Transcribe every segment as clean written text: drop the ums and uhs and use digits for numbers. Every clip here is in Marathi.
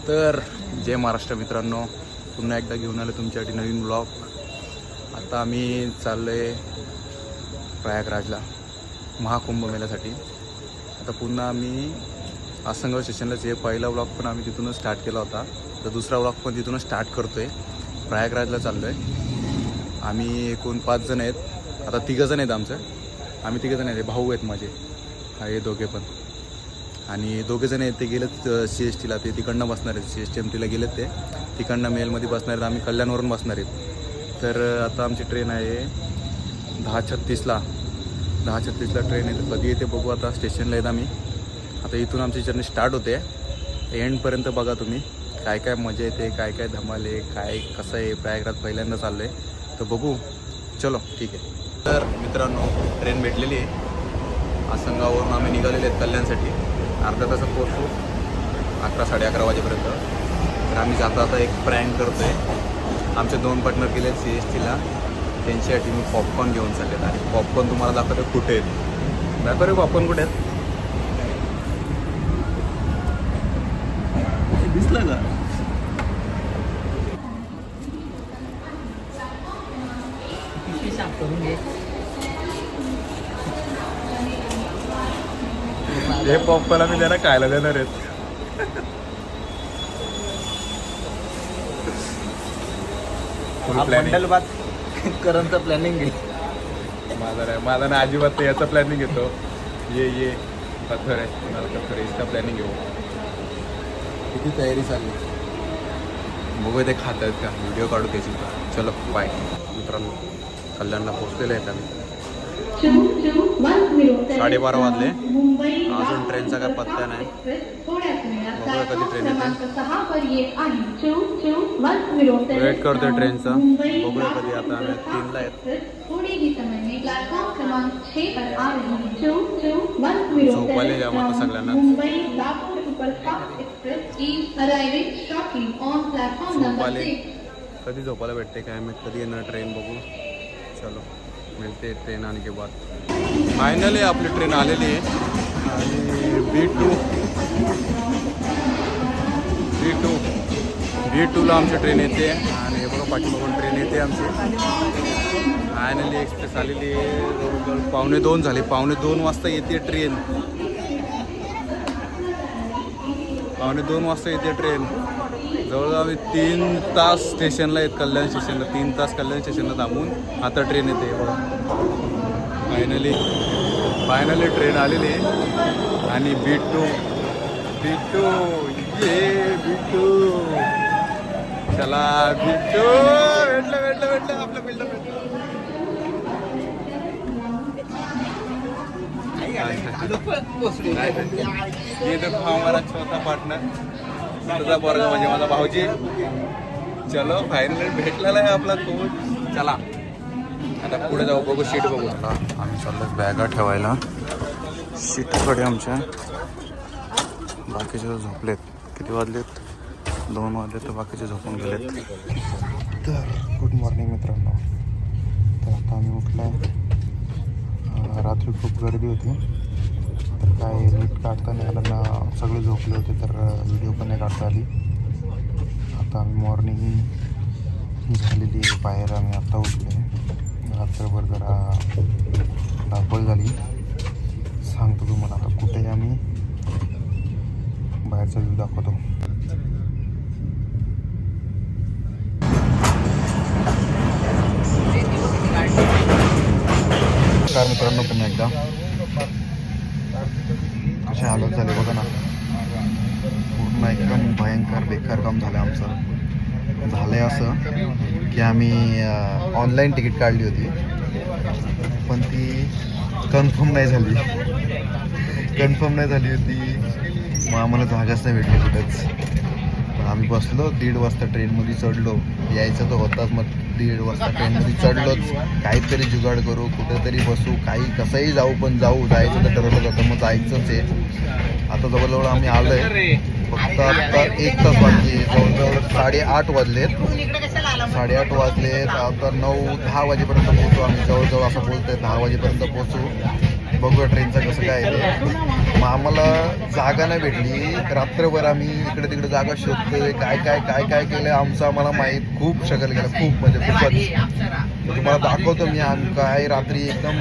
तर जय महाराष्ट्र मित्रांनो, पुन्हा एकदा घेऊन आलो तुमच्यासाठी नवीन ब्लॉग. आता आम्ही चाललो आहे प्रयागराजला महाकुंभमेळ्यासाठी. आता पुन्हा आम्ही आसनगाव स्टेशनलाच आहे. पहिला ब्लॉग पण आम्ही तिथूनच स्टार्ट केला होता, तर दुसरा ब्लॉग पण तिथूनच स्टार्ट करतो आहे. प्रयागराजला चाललो आहे. आम्ही एकूण 5 जण आहेत. आता 3 जण आहेत आम्ही 3 जण आहेत. भाऊ आहेत माझे, हे दोघे पण. आणि 2 जण आहेत ते गेलेत CSTला. ते तिकडनं बसणार आहेत, CSTMTला गेलेत. ते तिकडनं मेलमध्ये बसणार आहेत. आम्ही कल्याणवरून बसणार आहेत. तर आता आमची ट्रेन आहे 10:36ला. 10:36ला ट्रेन आहे. कधी येते बघू. आता स्टेशनला आहेत आम्ही. आता इथून आमची जर्नी स्टार्ट होते. एंडपर्यंत बघा तुम्ही, काय काय मजा येते, काय काय धमाल आहे, काय कसं आहे. प्रयागराज पहिल्यांदा चाललो आहे, तर बघू. चलो ठीक आहे. तर मित्रांनो, ट्रेन भेटलेली आहे. आसनगाववरून आम्ही निघालेले आहेत कल्याणसाठी. अर्धा तासात पोहोचू, 11-11:30 वाजेपर्यंत. तर आम्ही जाता एक प्रँक करतो आहे. आमचे 2 पार्टनर गेले CSTला. त्यांच्यासाठी मी पॉपकॉर्न घेऊन चाललेत. आणि पॉपकॉर्न तुम्हाला दाखवतो कुठे आहेत. दाखवतो पॉपकॉर्न कुठे आहेत. दिसलं का? हे पॉपकॉर्न आम्ही त्यांना खायला देणार आहेत. करंट प्लॅनिंग आहे माझा ना अजिबात ते याचा प्लॅनिंग येतो. ये पत्थर आहे इसका प्लॅनिंग घेऊ. किती तयारी चालली बघू. ते खात आहेत का, व्हिडिओ काढू त्याची. चलो बाय. मित्रांनो, कल्याणला पोहोचलेले आहेत आम्ही. 12:30 वाजले. अजून ट्रेनचा काय पत्ता नाही. बघूया कधी ट्रेन येते. वेट करतोय ट्रेनचा. बघूया कधी. आता आम्ही 3ला आहेत. झोपायला द्या मग सगळ्यांना. झोपाले कधी झोपायला भेटते काय मी. कधी येणार ट्रेन बघू. चलो मिळते ट्रेन आने के बाद. फायनली आपली ट्रेन आलेली आहे. आणि B2ला आमची ट्रेन येते. आणि हे बघा पाठीमागून ट्रेन येते आमची. फायनली एक्सप्रेस आलेली आहे. जवळजवळ 1:45 झाले. 1:45 वाजता येते ट्रेन. 2:45 वाजता येते ट्रेन. जवळजवळ आम्ही 3 तास स्टेशनला आहेत, कल्याण स्टेशनला. 3 तास कल्याण स्टेशनला थांबून आता ट्रेन येते बघा. फायनली ट्रेन आलेली आहे. आणि B2 ये B2 चला. B2 भेटलं आपलं बिल्डर भेटलं. ये देखो हमारा छोटा पार्टनर, तुझा पोरगा म्हणजे माझा भाऊजी. चलो फायनली भेटलेला आहे आपला तो. चला आता पुढे जाऊ, बघू सीट बघू. आम्ही चाललो बॅगा ठेवायला सीटकडे आमच्या. बाकीचे झोपलेत. किती वाजलेत? 2 वाजले. तर बाकीचे झोपून गेलेत. तर गुड मॉर्निंग मित्रांनो. तर आता आम्ही उठलो आहे. रात्री खूप गर्दी होती, तर काय नीट काढता नाही आलं ना. सगळे झोपले होते, तर व्हिडिओ पण नाही काढता आली. आता आम्ही मॉर्निंग झालेली आहे. बाहेर आम्ही आत्ता उठले. रात्रभर जरा धावपळ झाली. सांगतो तुम्हाला आता कुठे आम्ही. बाहेरचा व्ह्यू दाखवतो. नमस्कार मित्रांनो, पुन्हा एकदा. कसे हालत झाले बघा ना. पूर्ण एकदम भयंकर बेकार काम झालं आमचं. झालं आहे असं की आम्ही ऑनलाईन तिकीट काढली होती, पण ती कन्फर्म नाही झाली होती. मग आम्हाला जागाच नाही भेटली कुठेच. पण आम्ही बसलो. 1:30 वाजता ट्रेनमध्ये चढलो. यायचं तर होताच. मग 1:30 वाजता ट्रेनमध्ये चढलोच. काहीतरी जुगाड करू, कुठेतरी बसू, काही कसंही जाऊ. पण जायचं तर ठरवलं जातं. मग जायचंच आहे. आता जवळजवळ आम्ही आलो आहे. फक्त आता 1 तास वाजले. जवळजवळ 8:30 वाजलेत. 8:30 वाजलेत. आता 9-10 वाजेपर्यंत पोहोचू आम्ही. जवळजवळ असं बोलतोय 10 वाजेपर्यंत पोहोचू. बघूया ट्रेनचं कसं काय आहे ते. मग आम्हाला जागा नाही भेटली, रात्रभर आम्ही इकडे तिकडे जागा शोधतोय, काय काय काय काय केलं आमचं आम्हाला माहीत. खूप स्ट्रगल केलं, खूप म्हणजे खूपच. तुम्हाला दाखवतो मी. काय रात्री एकदम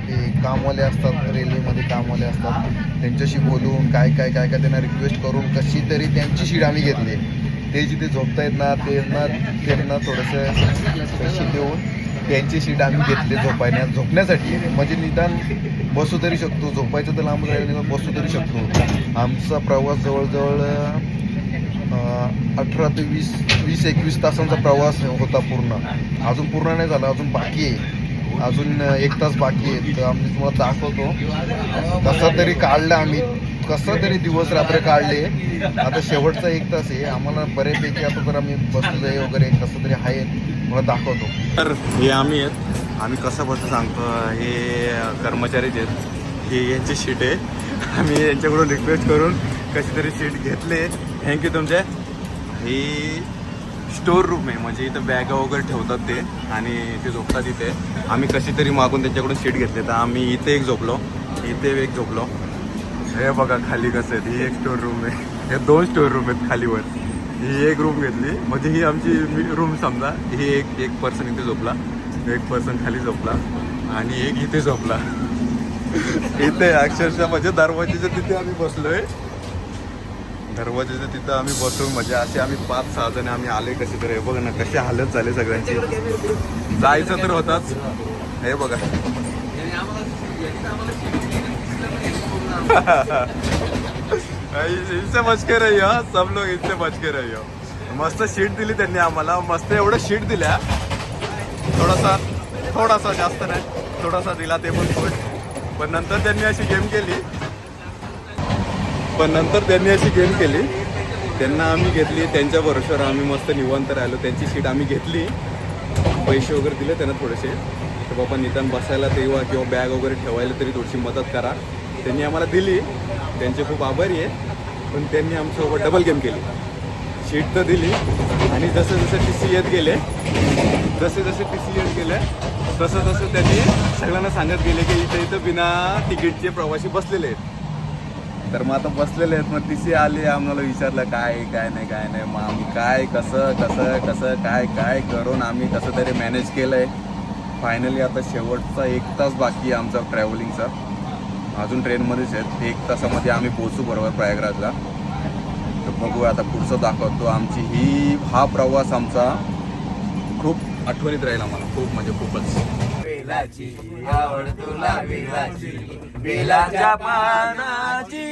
ते कामवाले असतात, रेल्वेमध्ये कामवाले असतात, त्यांच्याशी बोलून काय काय काय काय त्यांना रिक्वेस्ट करून कशी तरी त्यांची शीट आम्ही घेतली. ते जिथे झोपतायत ना त्यांना थोडंसं पैसे देऊन त्यांची शीट आम्ही घेतली झोपण्यासाठी. म्हणजे निदान बसू तरी शकतो, झोपायचं तर लांब राहिलं, निदान बसू तरी शकतो. आमचा प्रवास जवळजवळ 18 ते 20-21 तासांचा प्रवास होता पूर्ण. अजून पूर्ण नाही झाला, अजून बाकी आहे, अजून 1 तास बाकी आहे. तर आम्ही तुम्हाला दाखवतो कसं तरी काढलं आम्ही, कसं तरी दिवस रात्र काढले. आता शेवटचा 1 तास आहे आम्हाला बऱ्यापैकी. आता तर आम्ही बसलोय वगैरे कसं तरी आहे, मला दाखवतो. तर हे आम्ही आहेत, आम्ही कसं बसं सांगतो. हे कर्मचारीच आहेत, ही यांची शीट आहे. आम्ही यांच्याकडून रिक्वेस्ट करून कशी तरी सीट घेतले. थँक्यू तुमचे. ही स्टोर रूम आहे, म्हणजे इथं बॅगा वगैरे ठेवतात ते आणि ते झोपतात इथे. आम्ही कशी तरी मागून त्यांच्याकडून सीट घेतले. तर आम्ही इथे एक झोपलो, इथे एक झोपलो. हे बघा खाली कसं आहे. ही एक स्टोर रूम आहे, हे 2 स्टोर रूम आहेत खालीवर. ही एक रूम घेतली, म्हणजे ही आमची रूम समजा. ही एक पर्सन इथे झोपला, एक पर्सन खाली झोपला आणि एक इथे झोपला. इथे अक्षरशः म्हणजे दरवाजेच्या तिथे आम्ही बसलोय, दरवाजेच्या तिथं आम्ही बसून म्हणजे असे आम्ही 5-6 जण आम्ही आले कसे तरी. बघा ना कशी हालत झाली सगळ्यांची. जायचं तर होताच. हे बघा इनसे बच के रहियो, सब लोग इनसे बच के रहियो. मस्त शीट दिली त्यांनी आम्हाला, मस्त एवढं शीट दिल्या. थोडासा जास्त नाही, थोडासा दिला ते पण खूप. पण नंतर त्यांनी अशी गेम केली, त्यांना आम्ही घेतली. त्यांच्या भरोश्यावर आम्ही मस्त निवांत राहिलो. त्यांची सीट आम्ही घेतली, पैसे वगैरे दिले त्यांना थोडेसे. तर बाबा निदान बसायला तेव्हा किंवा बॅग वगैरे ठेवायला तरी थोडीशी मदत करा. त्यांनी आम्हाला दिली, त्यांचे खूप आभारी आहे. पण त्यांनी आमच्यासोबत डबल गेम केली. शीट तर दिली आणि जसे TC येत गेले, तसं त्यांनी सगळ्यांना सांगत गेले की इथं बिना तिकीटचे प्रवासी बसलेले आहेत. तर मग आता बसलेले आहेत. मग TC आले, आम्हाला विचारलं काय नाही. मग आम्ही काय कसं काय करून आम्ही कसं तरी मॅनेज केलं आहे. फायनली आता शेवटचा 1 तास बाकी आहे आमचा ट्रॅव्हलिंगचा. अजून ट्रेनमध्येच आहेत. 1 तासामध्ये आम्ही पोहोचू बरोबर प्रयागराजला. तर बघूया आता पुढचं दाखवतो. आमची हा प्रवास आमचा खूप आठवणीत राहील आम्हाला, खूप म्हणजे खूपच. बेलाची आवड तुला, बेलाच्या पानाची.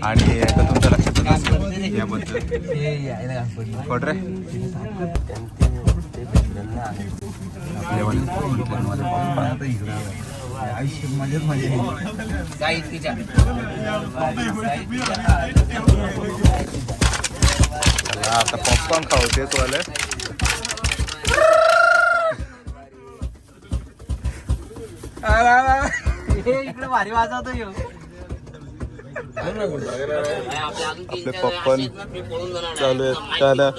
आणि आता तुमच्या लक्षात नसेल याबद्दल कोण रे आता पॉपकॉर्न खाऊ तेच वाले. इकडे भारी वाजवतो येऊ. आपले पॉपकॉर्न चालू आहेत. त्याला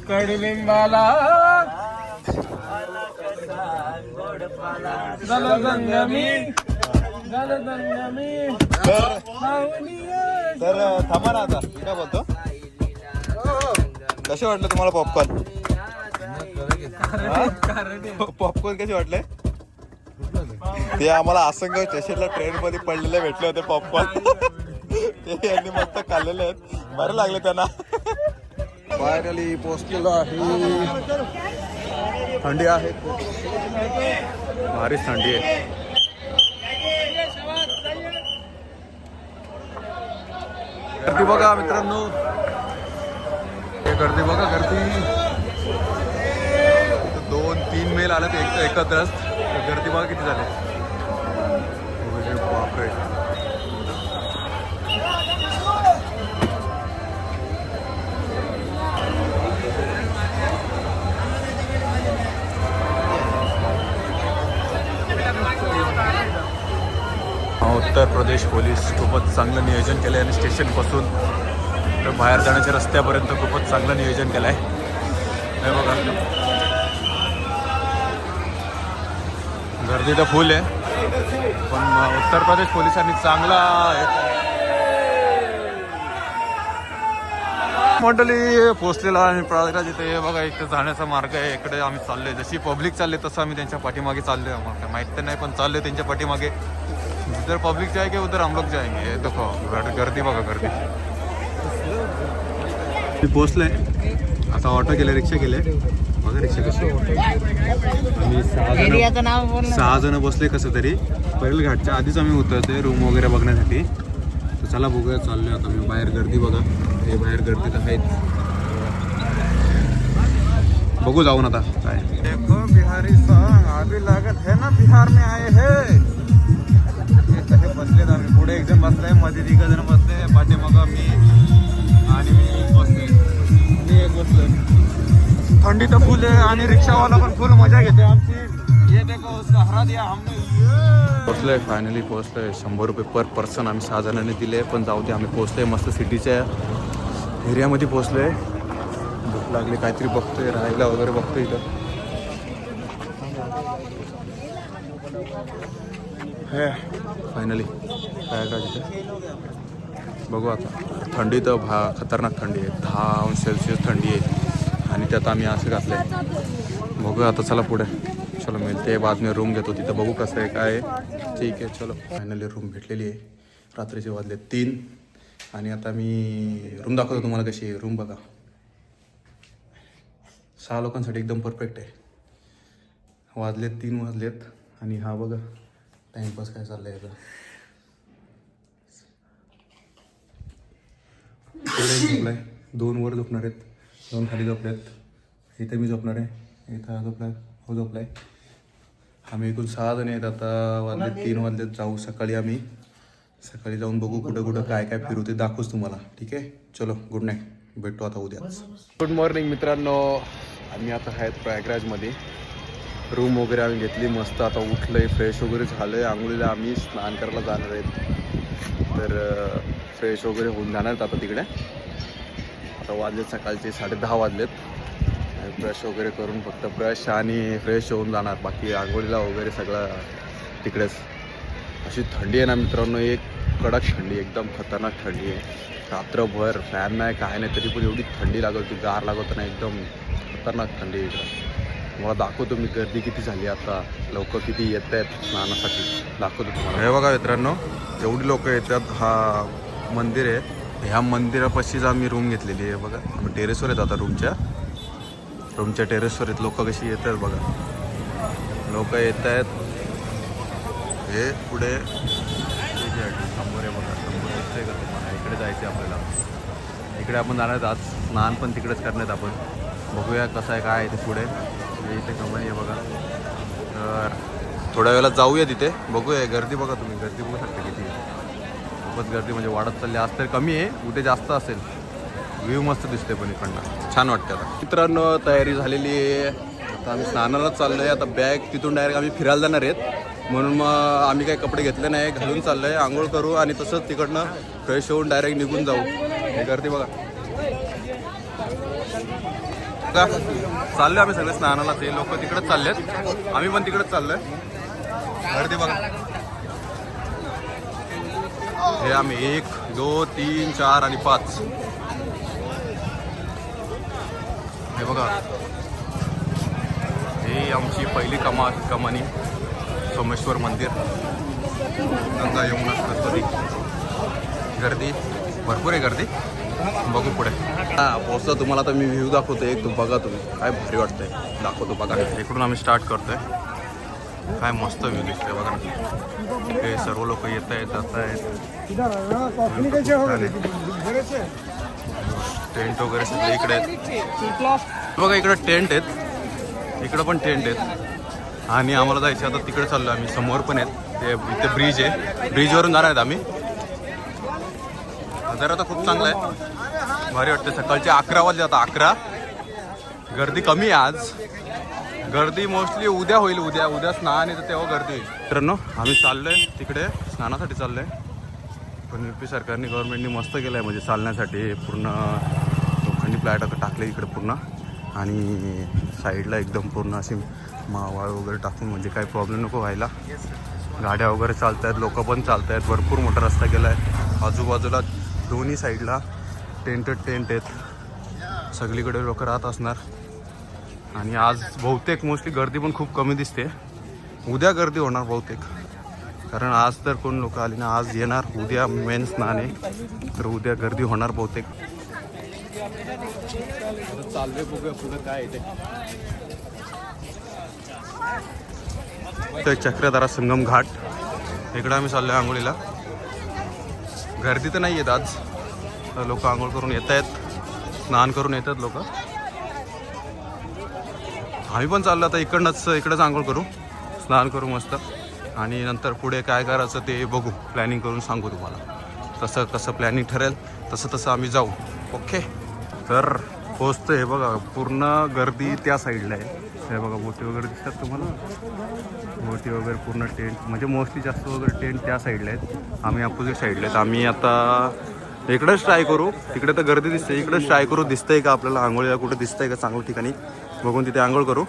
कडुलिंबाला तर थांबा ना आता काय बोलतो. कसे वाटले तुम्हाला पॉपकॉर्न? पॉपकॉर्न कसे वाटले? ते आम्हाला आसंग स्टेशनला ट्रेन मध्ये पडलेले भेटले होते पॉपकॉर्न. ते यांनी मस्त खाल्लेले आहेत, बरं लागले त्यांना. फायनली पोहोचलेलो आहे. थंडी आहे, भारीच थंडी आहे. गर्दी बघा मित्रांनो, हे गर्दी बघा, गर्दी 2-3 तीन मेल आले ते एकत्रच. गर्दी बघा किती झाली. अरे बापरे. उत्तर प्रदेश पोलीस खूपच चांगलं नियोजन केलं आहे आणि स्टेशनपासून तर बाहेर जाण्याच्या रस्त्यापर्यंत खूपच चांगलं नियोजन केलं आहे. हे बघा गर्दी तर फुल आहे, पण उत्तर प्रदेश पोलिसांनी चांगला मंडळी पोचलेला आहे प्रयागराज इथे. हे बघा इथे जाण्याचा मार्ग आहे. इकडे आम्ही चाललोय, जशी पब्लिक चालले तसं आम्ही त्यांच्या पाठीमागे चाललोय. आम्हाला काय माहित तर नाही, पण चाललोय त्यांच्या पाठीमागे. जिधर पब्लिक जाएंगे उधर हम लोग जाएंगे. देखो गर्दी बघा गर्दी. मी पोचलोय आता. ऑटो केले, रिक्षा केले बघा. रिक्षा कशी आम्ही 6 जण बसले कसं तरी. पैल घाटच्या आधीच आम्ही उतरतोय रूम वगैरे बघण्यासाठी. तर चला बघूया, चाललोय आता मी. बाहेर गर्दी बघा, हे बाहेर गर्दी तर आहेच. बघू जाऊन आता काय. देखो बिहारी सॉन्ग अभी लागत है ना, बिहार में आए है. हे बसलेत आम्ही. पुढे एक जण बसलाय, मध्ये 3 जण बसले, पाठीमागं मी आणि मी बसले. मी एक बसलोय. थंडी तर फुल आहे आणि रिक्षावाला पण फुल मजा घेते आमची. ये देखो उसका हरा दिया हमने. पोचलोय, फायनली पोचलोय. 100 रुपये पर पर्सन आम्ही 6 जणांनी दिले, पण जाऊ दे. आम्ही पोचलोय मस्त सिटीच्या एरियामध्ये पोचलोय. भूक लागली, काहीतरी बघतोय, राहायला वगैरे बघतोय इथं. हे फायनली प्रयागराज इथे. बघू आता. थंडी तर खतरनाक थंडी आहे. 10 अंश सेल्सिअस थंडी आहे आणि त्यात आम्ही असं घातलंय. बघू आता, चला पुढे. चलो मिळते बाद में. रूम घेतो तिथं, बघू कसं आहे काय आहे. ठीक आहे चलो. फायनली रूम भेटलेली आहे. रात्रीचे वाजले 3 आणि आता मी रूम दाखवतो तुम्हाला कशी आहे. रूम बघा, 6 लोकांसाठी एकदम परफेक्ट आहे. वाजलेत 3 वाजलेत आणि हा बघा टाइमपास काय चाललंय आता. झोपलाय, 2 वर झोपणार आहेत, 2 खाली झोपलेत. इथे मी झोपणार आहे, इथं हा झोपलाय, हो झोपलाय. आम्ही एकूण 6 जण आहेत. आता वाजले 3 वाजलेत. जाऊ सकाळी. आम्ही सकाळी जाऊन बघू कुठं कुठं काय काय फिरू, ते दाखवूच तुम्हाला. ठीक आहे चलो, गुड नाईट. भेटतो आता उद्याच. गुड मॉर्निंग मित्रांनो. आम्ही आता आहेत प्रयागराजमध्ये. रूम वगैरे आम्ही घेतली मस्त. आता उठलंय, फ्रेश वगैरे झालंय. आंघोळीला आम्ही स्नान करायला जाणार आहेत. तर फ्रेश वगैरे होऊन जाणार आहेत आता तिकडे. आता वाजलेत सकाळचे 10:30 वाजलेत. ब्रश वगैरे करून फक्त ब्रश आणि फ्रेश होऊन जाणार. बाकी आंघोळीला वगैरे सगळं तिकडेच. अशी थंडी आहे ना मित्रांनो, एक कडक थंडी, एकदम खतरनाक थंडी आहे. रात्रभर फॅन नाही काय नाही तरी पण एवढी थंडी लागत होती, गार लागत नाही. एकदम खतरनाक थंडी आहे इकडं. मला दाखवतो मी गर्दी किती झाली आता, लोक किती येत आहेत स्नानासाठी, दाखवतो तुम्हाला. हे बघा मित्रांनो, एवढी लोक येतात. हा मंदिर आहे, ह्या मंदिरापाशीच आम्ही रूम घेतलेली आहे. बघा आम्ही टेरेसवर येत आता. रूमच्या टेरेसवर आहेत. लोक कशी येतात बघा, लोक येत आहेत. हे पुढे समोर आहे बघा, समोर दिसतंय का तुम्हाला. इकडे जायचं आहे आपल्याला. इकडे आपण जाणार आहेत आज. स्नान पण तिकडेच करण्यात आपण. बघूया कसं आहे काय आहे ते पुढे. इथे कंपनी आहे बघा. तर थोड्या वेळेला जाऊया तिथे, बघूया. गर्दी बघा तुम्ही, गर्दी बघू शकता किती आहे. खूपच गर्दी म्हणजे वाढत चालली. आज तर कमी आहे, उद्या जास्त असेल. व्ह्यू मस्त दिसते पण इकडनं, छान वाटतं. आता मित्रांनो तयारी झालेली आहे. आता आम्ही स्नानालाच चाललो आहे. आता बॅग तिथून डायरेक्ट आम्ही फिरायला जाणार आहेत, म्हणून मग आम्ही काही कपडे घेतले नाही, घालून चाललो आहे. आंघोळ करू आणि तसंच तिकडनं फ्रेश होऊन डायरेक्ट निघून जाऊ. हे गर्दी बघा. चाललोय आम्ही सगळे स्नानाला. ते लोक तिकडेच चाललेत, आम्ही पण तिकडेच चाललोय. गर्दी बघा. हे आम्ही 1, 2, 3, 4 आणि 5. हे बघा, हे आमची पहिली कमानी सोमेश्वर मंदिर, गंगा यमुना सरस्वती. गर्दी भरपूर आहे, गर्दी. बघू पुढे. पोहोचतो तुम्हाला आता मी व्ह्यू दाखवतो एक. तू बघा तुम्ही, काय भारी वाटतंय, दाखवतो बघा. इकडून आम्ही स्टार्ट करतोय. काय मस्त व्ह्यू दिसतोय बघा. हे सर्व लोक येत आहेत, जात आहेत. टेंट वगैरे सगळे इकडे आहेत बघा. इकडे टेंट आहेत. इकडं पण टेंट आहेत आणि आम्हाला जायचं आता तिकडे चाललो आम्ही. समोर पण आहेत ते, इथे ब्रिज आहे, ब्रिजवरून जाणार आहेत आम्ही. नजारा तर खूप चांगला आहे, भारी वाटतं. सकाळचे 11 वाजले, आता 11. गर्दी कमी आहे आज, गर्दी मोस्टली उद्या होईल. उद्या स्नान येतं तेव्हा गर्दी होईल. मित्रांनो आम्ही चाललोय तिकडे स्नानासाठी चाललोय. पण UP सरकारने गव्हर्नमेंटने मस्त केलं आहे, म्हणजे चालण्यासाठी पूर्ण लोखंडी प्लॅट आता टाकले इकडे पूर्ण. आणि साईडला एकदम पूर्ण अशी मावाळ वगैरे टाकून, म्हणजे काही प्रॉब्लेम नको व्हायला. गाड्या वगैरे चालत आहेत, लोक पण चालत आहेत. भरपूर मोठा रस्ता केला आहे. आजूबाजूला दोन्ही साईडला टेंट आहेत, सगळीकडे लोक राहत असणार. आणि आज बहुतेक मोस्टली गर्दी पण खूप कमी दिसते. उद्या गर्दी होणार बहुतेक, कारण आज तर कोण लोक आली ना. आज येणार, उद्या मेन स्नान आहे, तर उद्या गर्दी होणार बहुतेक. चालवे बघूया पुढं काय आहे ते. चक्रधारा संगम घाट, इकडं आम्ही चाललोय आंघोळीला. गर्दी तर नाही येत आज, लोक आंघोळ करून येत आहेत, स्नान करून येतात लोक. आम्ही पण चाललो आता इकडंच आंघोळ करू, स्नान करू मस्त. आणि नंतर पुढे काय करायचं ते बघू, प्लॅनिंग करून सांगू तुम्हाला. कसं प्लॅनिंग ठरेल तसं आम्ही जाऊ. ओके, तर पोचतं. हे बघा पूर्ण गर्दी त्या साईडला आहे. हे बघा बोटी वगैरे दिसतात तुम्हाला, बोटी वगैरे पूर्ण टेंट, म्हणजे मोस्टली जास्त वगैरे टेंट त्या साईडला आहेत. आम्ही अपोजिट साईडला आहेत. आम्ही आता इकडेच ट्राय करू, तिकडे तर गर्दी दिसते, इकडेच ट्राय करू. दिसतंय का आपल्याला आंघोळीला कुठं दिसतंय का चांगलं ठिकाणी बघून तिथे आंघोळ करू.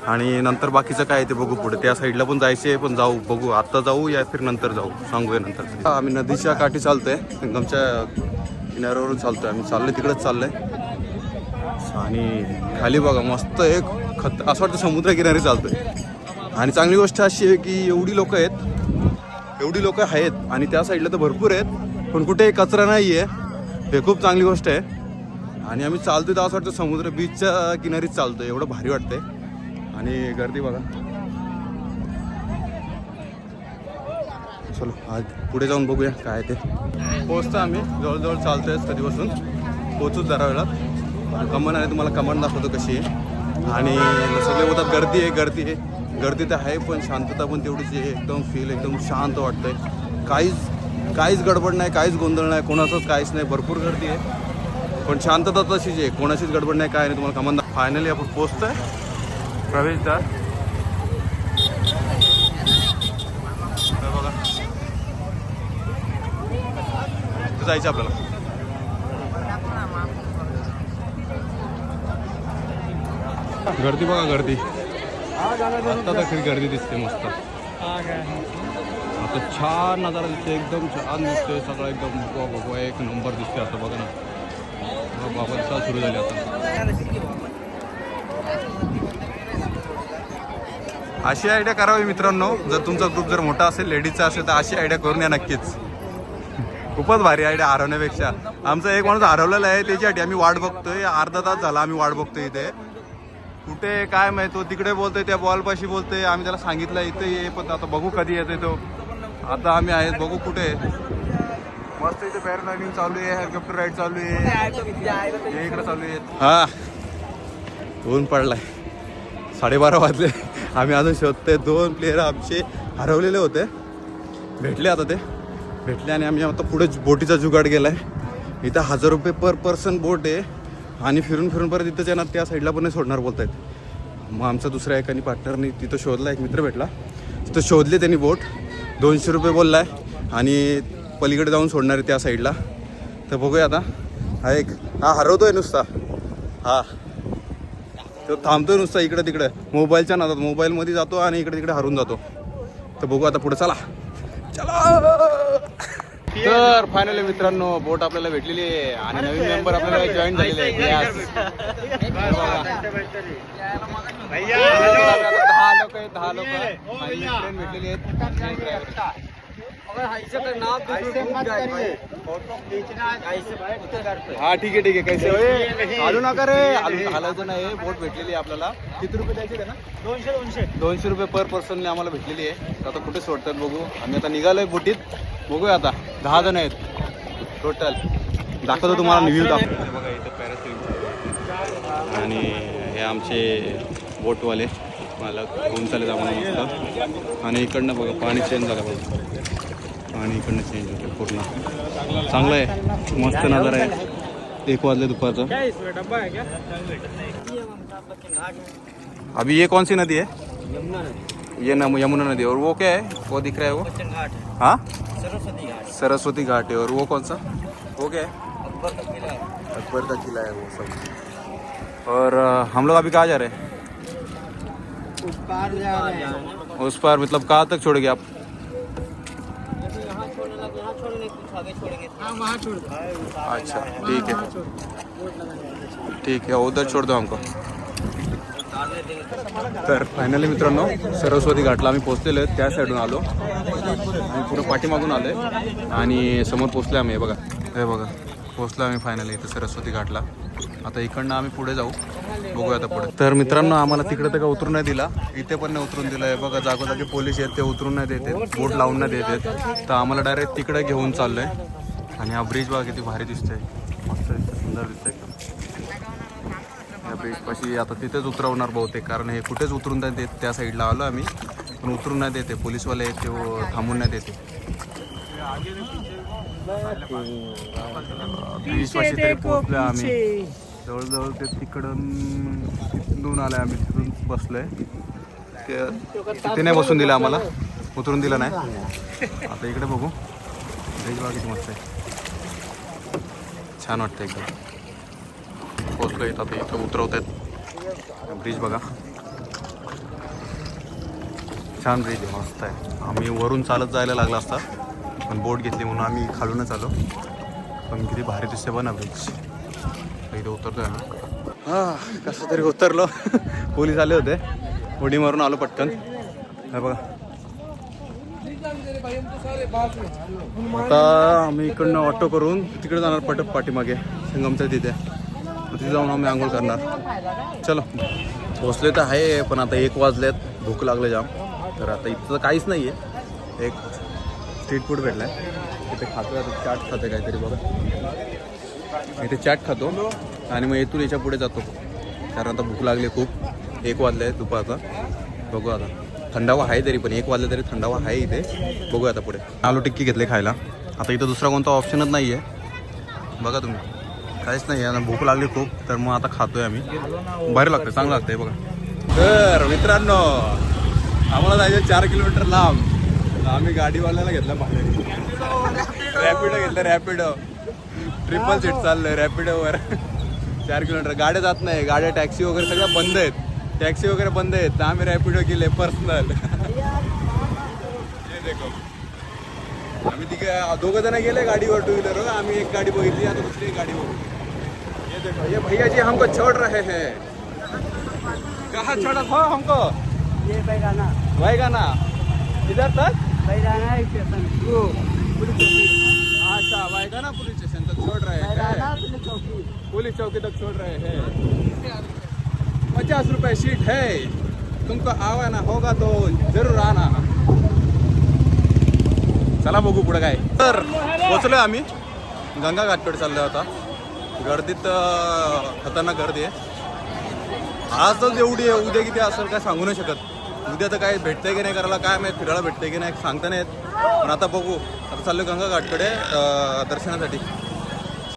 आणि नंतर बाकीचं काय ते बघू पुढे. त्या साईडला पण जायचं आहे, पण जाऊ बघू, आत्ता जाऊ या फिर नंतर जाऊ, सांगूया नंतर. आम्ही नदीच्या काठी चालतोय, संगमच्या किनाऱ्यावरून चालतोय. आम्ही चाललोय तिकडेच चाललोय. आणि खाली बघा मस्त एक असं वाटतं समुद्रकिनारी चालतोय. आणि चांगली गोष्ट अशी आहे की एवढी लोक आहेत आणि त्या साईडला तर भरपूर आहेत, पण कुठे कचरा नाही आहे, हे खूप चांगली गोष्ट आहे. आणि आम्ही चालतोय तर असं वाटतं समुद्र बीचच्या किनारीच चालतोय, एवढं भारी वाटतंय. आणि गर्दी बघा. चलो आज पुढे जाऊन बघूया काय ते. पोचतो आम्ही, जवळजवळ चालतोय कधीपासून, पोचूच जरा वेळात. कमान आहे, तुम्हाला कमान दाखवतो कशी आहे. आणि सगळे बोलतात गर्दी तर आहे, पण शांतता पण तेवढीच आहे. एकदम फील एकदम शांत वाटतंय. काहीच गडबड नाही, काहीच गोंधळ नाही, कोणाचंच काहीच नाही. भरपूर गर्दी आहे पण शांतता तशीच आहे, कोणाचीच गडबड नाही, काय नाही. तुम्हाला कमान फायनली आपण पोचतोय प्रवेशद्वार. बघा जायचं आपल्याला. गर्दी बघा, गर्दी आता तर खरी गर्दी दिसते मस्त. आता छान नजारा दिसते, एकदम छान दिसते सगळं, एकदम बघवा एक नंबर दिसते. आता बघा ना, बाबा दिवसाला सुरू झाली आता. अशी आयडिया करावी मित्रांनो, जर तुमचा ग्रुप जर मोठा असेल, लेडीजचा असेल, तर अशी आयडिया करून या नक्कीच. खूपच भारी आयडिया हरवण्यापेक्षा. आमचा एक माणूस हरवलेला आहे, त्याच्यासाठी आम्ही वाट बघतोय. अर्धा तास झाला आम्ही वाट बघतोय इथे. कुठे काय माहिती, तो तिकडे बोलतोय, त्या बॉलपाशी बोलतोय. आम्ही त्याला सांगितलं इथे ये, पण आता बघू कधी येतोय तो. आता आम्ही आहेत, बघू कुठे. मस्त इथे पॅराग्लायडिंग चालू आहे, हेलिकॉप्टर राईड चालू आहे, इकडे चालू आहे. हा ऊन पडलाय, 12:30 वाजले. आम्ही अजून शोधतोय. 2 प्लेयर आमचे हरवलेले होते, भेटले. आता ते भेटले आणि आम्ही आता पुढे बोटीचा जुगाड गेलाय. इथं 1000 रुपये पर पर्सन बोट आहे. आणि फिरून परत इथंच येणार, त्या साईडला पण नाही सोडणार बोलत आहेत. मग आमचा दुसऱ्या एकाने पार्टनरनी तिथं शोधला, एक मित्र भेटला, तिथं शोधले त्यांनी बोट. 200 रुपये बोलला आहे आणि पलीकडे जाऊन सोडणार आहे त्या साईडला. तर बघूया आता. हा हरवतोय नुसता, हा तो थांबतोय नुसता इकडे तिकडे मोबाईलच्या नादात. मोबाईलमध्ये जातो आणि इकडे तिकडे हरून जातो. तर बघू आता पुढे, चला. तर फायनली मित्रांनो बोट आपल्याला भेटलेली आहे आणि नवीन मेंबर आपल्याला जॉईन झालेले आहे. 10 लोक भेटलेली आहेत. हा ठीक आहे कैसे हालू नका रे, हालायचं नाही. बोट भेटलेली आहे आपल्याला. किती रुपये द्यायचे ना? 200 रुपये पर पर्सनने आम्हाला भेटलेली आहे. आता कुठे सोडतात बघू. आम्ही आता निघालोय बोटीत, बघूया आता. 10 जण आहेत टोटल. दाखवतो तुम्हाला, रिव्ह्यू दाखवतो. बघा इथं पॅरासेलिंग आणि हे आमचे बोटवाले मला घेऊन चालेल आम्हाला मस्त. आणि इकडनं बघा पाणी चेंज झालं बघा, आणि इकडनं चेंज होतं पूर्ण. चांगलं आहे, मस्त नजारा आहे. 1 वाजले दुपारचं. अभी ये कौन सी नदी है? ये यमुना नदी. और वो क्या है, वो दिख रहा है वो? हाँ, सरस्वती घाट है. और वो कौन सा, वो क्या है? अकबर का किला है वो सब. और हम लोग अभी कहाँ जा रहे हैं? उस पार जा रहे हैं. उस पार मतलब कहाँ तक छोड़ेंगे आप? यहाँ छोड़ने लगे, यहाँ छोड़ेंगे, कुछ आगे छोड़ेंगे. हाँ वहाँ छोड़ दो. अच्छा ठीक है, ठीक है, उधर छोड़ दो हमको. तर फायनली मित्रांनो सरस्वती घाटला आम्ही पोहोचलेलो आहे. त्या साईडून आलो आणि पुढं पाठीमागून आलो आहे आणि समोर पोहोचलो आम्ही. हे बघा पोहोचलो आम्ही फायनली इथं सरस्वती घाटला. आता इकडनं आम्ही पुढे जाऊ, बघूया आता पुढे. तर मित्रांनो आम्हाला तिकडे तर का उतरून नाही दिला, इथे पण नाही उतरून दिलं आहे. बघा जागोजागी पोलीस आहेत, ते उतरून नाही देते, बोट लावून नाही देते. तर आम्हाला डायरेक्ट तिकडे घेऊन चाललो आहे. आणि हा ब्रिज बघा किती भारी दिसतोय, मस्त दिसतंय, सुंदर दिसतंय एकदम. या ब्रिजपाशी आता तिथेच उतरवणार बहुतेक, कारण हे कुठेच उतरून नाही देत. त्या साईडला आलो आम्ही पण उतरून नाही देते, पोलीसवाले आहेत ते थांबून नाही देते. ब्रिजपाशी तरी पोहोचलो आम्ही. जवळजवळ ते तिकडून आलं आम्ही, तिथून बसलोय. तिथे नाही बसून दिलं आम्हाला, उतरून दिलं नाही. आता इकडे बघू, ब्रिज बघा किती मस्त आहे, छान वाटतं एकदम. पोचलो येतात, आता इथं उतरवत आहेत. ब्रिज बघा छान ब्रिज आहे, मस्त आहे. आम्ही वरून चालत जायला लागला असता पण बोट घेतली म्हणून आम्ही खालूनच आलो. पण किती भारी दिसते बघ ना ब्रिज. इथे उतरतोय आम्ही. हां कसं तरी उतरलो. पोलीस आले होते, उडी मारून आलो पटकन. हे बघा आता आम्ही इकडनं ऑटो करून तिकडे जाणार पटप पाठीमागे संगमच्या तिथे. तिथे जाऊन आम्ही आंघोळ करणार. चलो पोचले तर आहे, पण आता 1 वाजलेत, भूक लागले जाम. तर आता इथं काहीच नाही आहे. एक स्ट्रीट फूड भेटला आहे तिथे खातो. आता चाट खाते काहीतरी बघा, इथे चाट खातो आणि मग इथून याच्या पुढे जातो, कारण आता भूक लागली खूप. 1 वाजले आहे दुपारचा. बघू आता, थंडावा आहे तरी पण 1 वाजले तरी थंडावा आहे इथे. बघू आता पुढे. आलू टिक्की घेतले खायला. आता इथं दुसरा कोणता ऑप्शनच नाही आहे, बघा तुम्ही, काहीच नाही आहे. भूक लागली खूप, तर मग आता खातोय आम्ही. बरं लागतं, चांगलं लागतंय बघा. तर मित्रांनो आम्हाला जायचं 4 किलोमीटर लांब. आम्ही गाडीवाल्याला घेतला भाडे, रॅपिडो घेतलं, रॅपिडो. ट्रिपल सीट चाललंय रॅपिडोवर. 4 किलोमीटर. गाड्या जात नाही, गाड्या टॅक्सी वगैरे सगळ्या बंद आहेत. टॅक्सी वगैरे बंद आहेत, तर आम्ही रॅपिडो केले पर्सनल. हे देखो आम्ही 2 जण गेले गाडीवर, 2 व्हीलर. आम्ही एक गाडी बघितली, आता दुसरी एक गाडी बघितली. ये देखो ये भैया जी हमको छोड़ रहे हैं. कहाँ छोड़ा हो हमको? ये बैगाना वैगाना इधर तक. बैगाना स्टेशन वो पुलिस चौकी. अच्छा वैगाना पुलिस स्टेशन तक छोड़ रहे हैं, पुलिस चौकी तक छोड़ रहे हैं. 50 रुपये सीट है, तुमको आवाना होगा तो जरूर आना. चला बघू पुढे काय. तर पोचलोय आम्ही, गंगा घाटकडे चाललोय. आता गर्दीत खतरनाक गर्दी आहे. आज तर एवढी आहे, उद्या किती असेल काय सांगू नाही शकत. उद्या तर काय भेटतंय की नाही करायला काय माहीत, फिरायला भेटतंय की नाही सांगता नाही येत. पण आता बघू. आता चाललोय गंगा घाटकडे दर्शनासाठी.